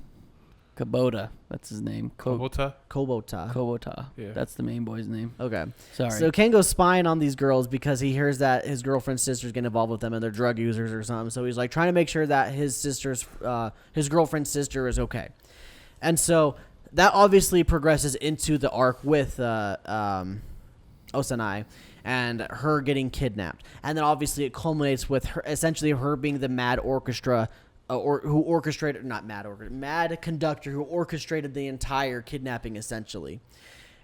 Kubota. That's his name. Kobota? Kobota. Yeah. That's the main boy's name. Okay. Sorry. So Kengo's spying on these girls because he hears that his girlfriend's sister's getting involved with them and they're drug users or something. So he's like trying to make sure that his girlfriend's sister is okay. And so that obviously progresses into the arc with Osanai. and her getting kidnapped. And then obviously it culminates with her, essentially her being the mad orchestra, mad conductor who orchestrated the entire kidnapping, essentially.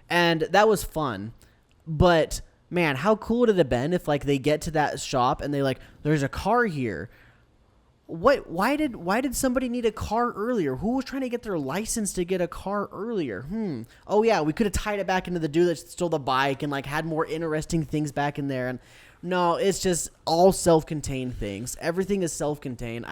And that was fun. But man, how cool would it have been if like they get to that shop and they like, there's a car here. Why did somebody need a car earlier? Who was trying to get their license to get a car earlier? Oh yeah, we could have tied it back into the dude that stole the bike and like had more interesting things back in there. And no, it's just all self-contained things. Everything is self-contained.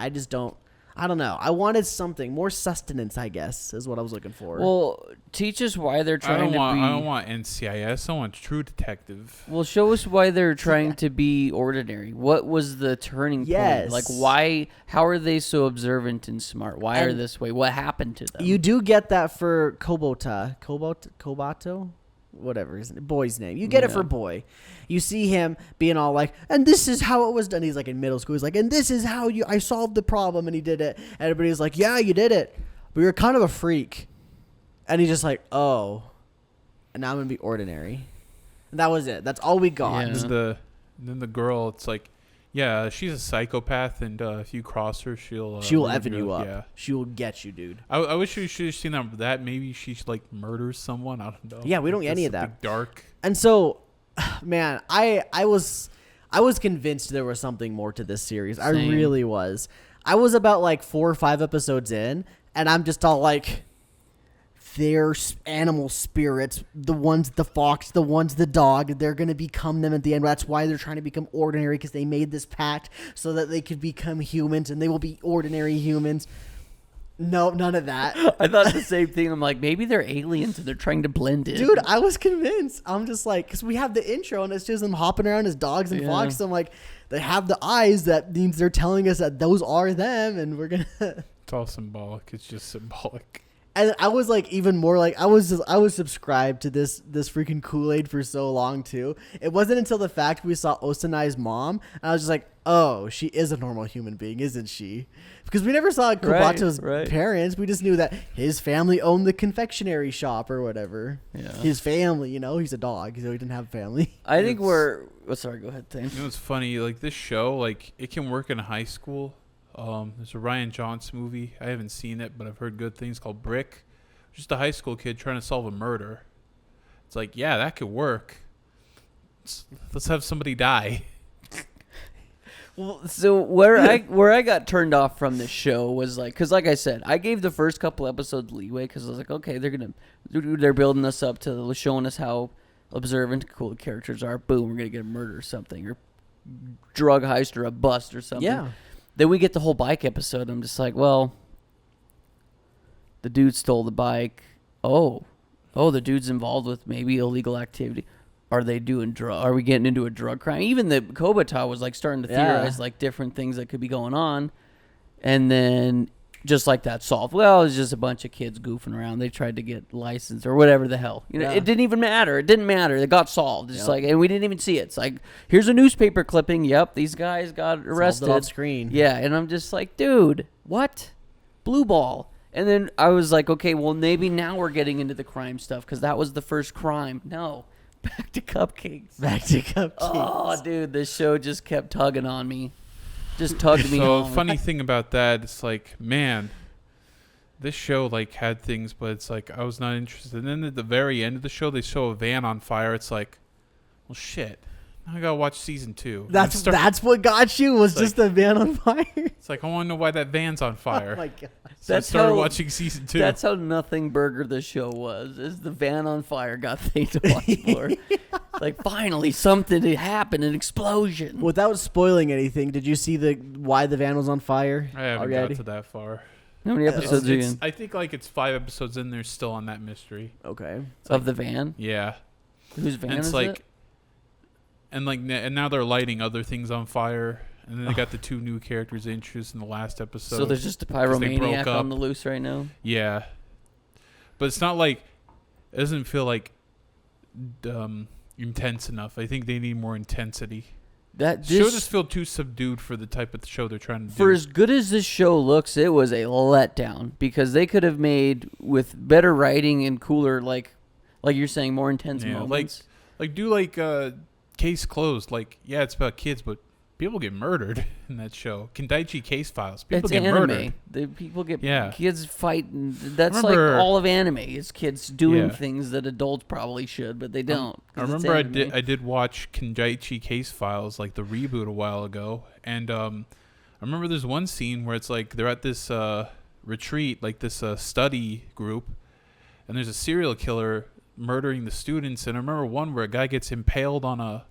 I don't know. I wanted something more sustenance, I guess, is what I was looking for. Well, teach us why they're trying to be. I don't want NCIS. I want True Detective. Well, show us why they're trying to be ordinary. What was the turning point? Like, why? How are they so observant and smart? Why are this way? What happened to them? You do get that for Kobato? Whatever his boy's name. You get it for boy. You see him being all like, and this is how it was done. He's like in middle school. He's like, and this is how I solved the problem, and he did it. And everybody's like, yeah, you did it, but you're kind of a freak. And he's just like, oh, and now I'm gonna be ordinary. And that was it. That's all we got. Yeah. Then the girl, it's like, yeah, she's a psychopath, and if you cross her, she will effing you up. Yeah. She will get you, dude. I wish we should have seen that. Maybe she like murders someone. I don't know. Yeah, we don't get any of that. Dark. And so, man, I was convinced there was something more to this series. Same. I really was. I was about like 4 or 5 episodes in, and I'm just all like, they're animal spirits, the ones the fox, the ones the dog, they're going to become them at the end. That's why they're trying to become ordinary, because they made this pact so that they could become humans, and they will be ordinary humans. No, none of that. I thought the same thing. I'm like, maybe they're aliens and they're trying to blend in. Dude, I was convinced. I'm just like, because we have the intro and it's just them hopping around as dogs and foxes. So I'm like, they have the eyes. That means they're telling us that those are them, and we're going to... It's all symbolic. It's just symbolic. And I was like, even more like, I was subscribed to this freaking Kool-Aid for so long too. It wasn't until the fact we saw Osanai's mom, and I was just like, oh, she is a normal human being, isn't she? Because we never saw Kubato's parents. We just knew that his family owned the confectionery shop or whatever. Yeah. His family, he's a dog, so he didn't have a family. I think sorry, go ahead, Tim. You know, it's funny, like this show, like it can work in high school. There's a Ryan Johnson movie. I haven't seen it, but I've heard good things, called Brick. Just a high school kid trying to solve a murder. It's like, yeah, that could work. Let's have somebody die. Well, so where I got turned off from this show was like, because like I said, I gave the first couple episodes leeway because I was like, okay, they're building us up to showing us how observant cool the characters are. Boom, we're gonna get a murder or something, or drug heist or a bust or something. Yeah. Then we get the whole bike episode. I'm just like, well, the dude stole the bike. Oh, the dude's involved with maybe illegal activity. Are they doing Are we getting into a drug crime? Even the Kobata was like starting to theorize like different things that could be going on. And then just like that solved. Well, it's just a bunch of kids goofing around. They tried to get licensed or whatever the hell. It didn't even matter. It didn't matter. It got solved. It's like, and we didn't even see it. It's like, here's a newspaper clipping. Yep, these guys got arrested. Solved it off screen. Yeah, and I'm just like, dude, what? Blue ball. And then I was like, okay, well, maybe now we're getting into the crime stuff because that was the first crime. No. Back to cupcakes. Oh, dude, this show just kept tugging on me. Just tugged me on. So, funny thing about that, it's like, man, this show, like, had things, but it's like, I was not interested. And then at the very end of the show, they show a van on fire. It's like, well, shit. Now I gotta watch season 2. That's what got you, was just the van on fire? It's like, I want to know why that van's on fire. Oh, my God. So I started watching season 2. That's how nothing burger the show was. Is the van on fire got things to watch for. Like, finally, something had happened, an explosion. Without spoiling anything, did you see why the van was on fire? I haven't got to that far. How many episodes are you in? I think like it's 5 episodes in there still on that mystery. Okay. Of the van? Yeah. Whose van is like, it? And now they're lighting other things on fire. And then they got the 2 new characters introduced in the last episode. So there's just a pyromaniac on the loose right now? Yeah. But it's not like... It doesn't feel like intense enough. I think they need more intensity. The show just feel too subdued for the type of show they're trying to do. For as good as this show looks, it was a letdown. Because they could have made, with better writing and cooler, like you're saying, more intense moments. Like do like... case closed. Like, yeah, it's about kids, but people get murdered in that show. Kendaichi Case Files. People It's get anime. murdered. The people get Yeah. kids fight. And that's remember- like all of anime. It's kids doing Yeah. things that adults probably should, but they don't. I 'cause it's remember anime. I did watch Kendaichi Case Files, like the reboot, a while ago, and I remember there's one scene where it's like they're at this retreat, like this study group, and there's a serial killer murdering the students. And I remember one where a guy gets impaled on a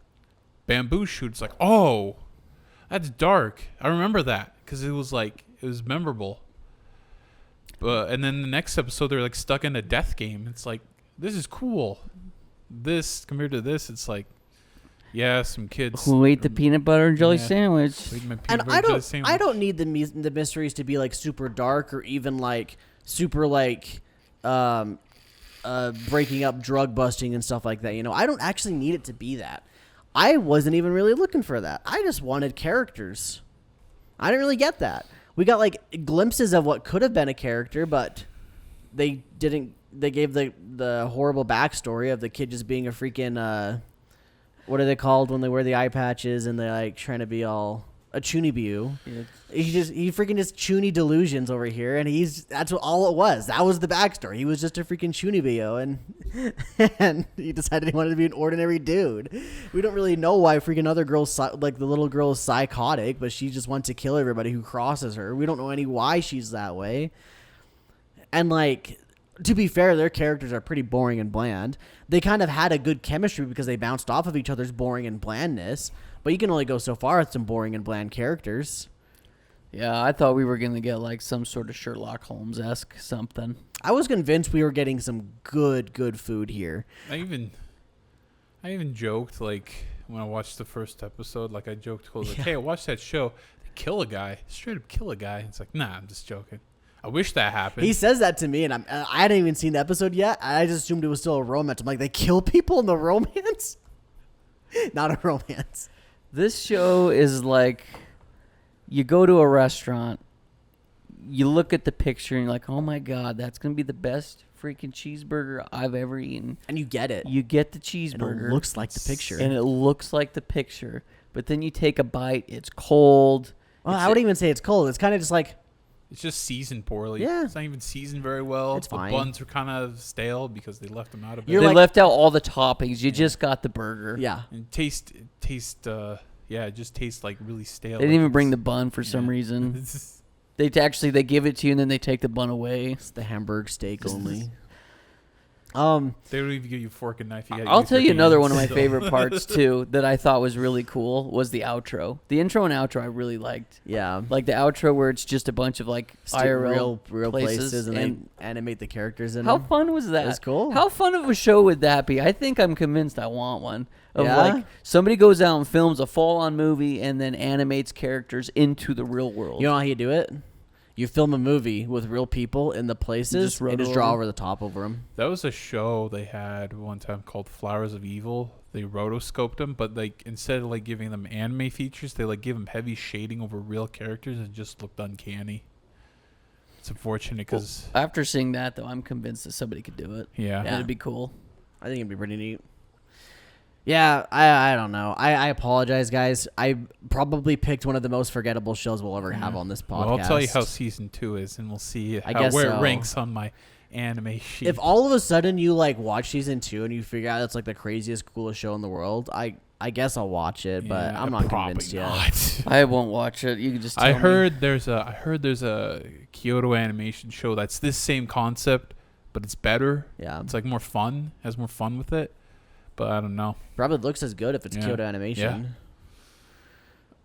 bamboo shoot. It's like, oh, that's dark. I remember that because it was memorable. But and then the next episode they're like stuck in a death game. It's like, this is cool. This compared to this, it's like, yeah, some kids Who ate the peanut butter and jelly Yeah. sandwich? ate my peanut And butter I jelly don't sandwich. I don't need the mysteries to be like super dark or even like super like breaking up drug busting and stuff like that. You know, I don't actually need it to be that. I wasn't even really looking for that. I just wanted characters. I didn't really get that. We got like glimpses of what could have been a character, but they didn't. They gave the horrible backstory of the kid just being a freaking what are they called when they wear the eye patches and they're like trying to be all a chunibiu. Yeah. He freaking just chuny delusions over here, and that's what all it was. That was the backstory. He was just a freaking chunibio, and he decided he wanted to be an ordinary dude. We don't really know why freaking other girls like the little girl is psychotic, but she just wants to kill everybody who crosses her. We don't know why she's that way. And like, to be fair, their characters are pretty boring and bland. They kind of had a good chemistry because they bounced off of each other's boring and blandness. But you can only go so far with some boring and bland characters. Yeah, I thought we were gonna get like some sort of Sherlock Holmes-esque something. I was convinced we were getting some good food here. I even joked, like, when I watched the first episode, like, I joked, I was like, Yeah. hey, I watched that show. They kill a guy. Straight up kill a guy. It's like, nah, I'm just joking. I wish that happened. He says that to me, and I hadn't even seen the episode yet. I just assumed it was still a romance. I'm like, they kill people in the romance? Not a romance. This show is like, you go to a restaurant, you look at the picture, and you're like, oh my God, that's going to be the best freaking cheeseburger I've ever eaten. And you get it. You get the And cheeseburger. it looks like the picture. And it looks like the picture. But then you take a bite, it's cold. Well, I wouldn't even say it's cold. It's kind of just like, It's just seasoned poorly. Yeah. It's not even seasoned very well. It's the fine. buns are kind of stale because they left them out of it. You're They like- left out all the toppings. You just got the burger. yeah. And it just tastes like really stale. They didn't even Like bring the it's- bun for some yeah. reason. It's just- They give it to you and then they take the bun away. It's the Hamburg steak only. They don't even give you a fork and knife. You gotta I'll use tell your you another one hands. of my favorite parts too that I thought was really cool was the outro. The intro and outro I really liked. Yeah. Like the outro where it's just a bunch of like IRL real places, and and they animate the characters in how them. fun was that? That's cool. How fun of a show would that be? I think I'm convinced I want one. Of Yeah? like somebody goes out and films a full-on movie and then animates characters into the real world. You know how you do it? You film a movie with real people in the places just and roto just draw over. over the top over them. That was a show they had one time called Flowers of Evil. They rotoscoped them, but like instead of like giving them anime features, they like give them heavy shading over real characters and it just looked uncanny. It's unfortunate because After seeing that though, I'm convinced that somebody could do it. yeah. That'd be cool. I think it'd be pretty neat. Yeah, I don't know. I apologize, guys. I probably picked one of the most forgettable shows we'll ever have on this podcast. Well, I'll tell you how season 2 is, and we'll see guess where so. it ranks on my anime sheet. If all of a sudden you like watch season 2 and you figure out it's like the craziest, coolest show in the world, I guess I'll watch it, but Yeah, I'm not probably convinced yet. not. I won't watch it. You can just tell I me. heard there's a Kyoto animation show that's this same concept, but it's better. Yeah, It's like more fun, has more fun with it. But I don't know. probably looks as good if it's Yeah. Kyoto Animation.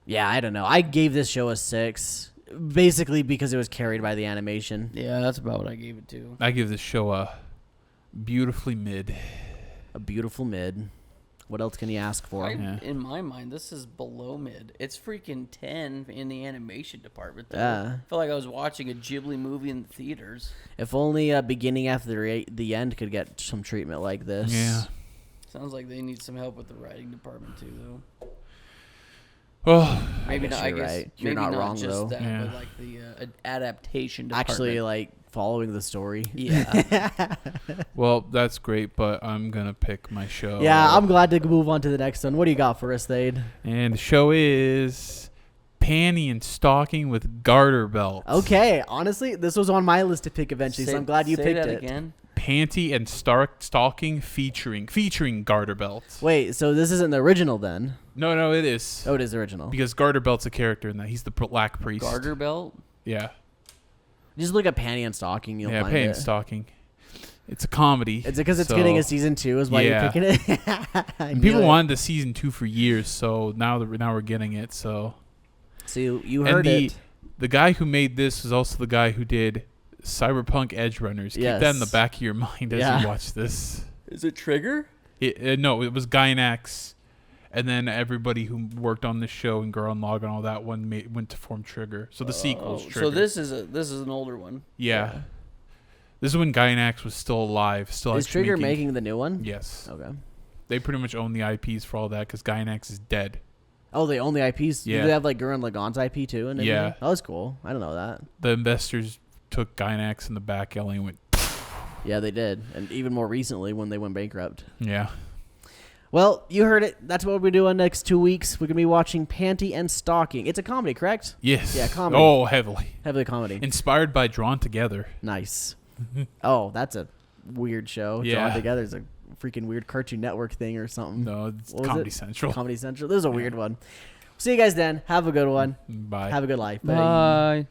Yeah, I don't know. I gave this show a 6, basically because it was carried by the animation. Yeah, that's about what I gave it to. I give this show a beautifully mid. A beautiful mid. What else can you ask for? Yeah. In my mind, this is below mid. It's freaking 10 in the animation department. Though. Yeah. I feel like I was watching a Ghibli movie in the theaters. If only beginning after the end could get some treatment like this. Yeah. Sounds like they need some help with the writing department too, though. Well, Maybe guess not. I you're guess right. You're maybe not not wrong, just though. that, Yeah. but like the adaptation department. Actually, like following the story. yeah. Well, that's great, but I'm gonna pick my show. Yeah, I'm glad to move on to the next one. What do you got for us, Thade? And the show is Panty and Stocking with Garterbelt. Okay, honestly, this was on my list to pick eventually, so I'm glad you say picked that it. again. Panty and Stocking featuring Garterbelt. Wait, so this isn't the original then? No, it is. Oh, it is the original. Because Garterbelt's a character in that. He's the black priest. Garterbelt. Yeah. Just look at Panty and Stocking, you'll Yeah, find Panty it. and Stocking. It's a comedy. Is it because it's so- getting a season 2 is why Yeah. you're picking it? I And knew people it. wanted the season 2 for years, so now we're getting it. So So you and heard it. the guy who made this was also the guy who did Cyberpunk Edge Runners. Keep that in the Yes. back of your mind as Yeah. you watch this. Is it Trigger? No, it was Gynax, and then everybody who worked on this show and Girl and Log and all that one went to form Trigger. So the sequel's Trigger. So this is an older one. Yeah. This is when Gynax was still alive. Still Is actually Trigger making the new one? Yes. Okay. They pretty much own the IPs for all that because Gynax is dead. Oh, they own the IPs? Yeah. Do they have like Gurren Lagann's IP too? And Yeah. everything? That was cool. I don't know that. The investors took Gynax in the back alley and went, Yeah, they did. And even more recently when they went bankrupt. yeah. Well, you heard it. That's what we're doing next 2 weeks. We're going to be watching Panty and Stocking. It's a comedy, correct? Yes. Yeah, comedy. Oh, heavily. Heavily comedy. Inspired by Drawn Together. Nice. Oh, that's a weird show. Yeah. Drawn Together is a freaking weird Cartoon Network thing or something. No, it's What was Comedy it? Central. Comedy Central. This is a weird one. See you guys then. Have a good one. Bye. Have a good life. Bye.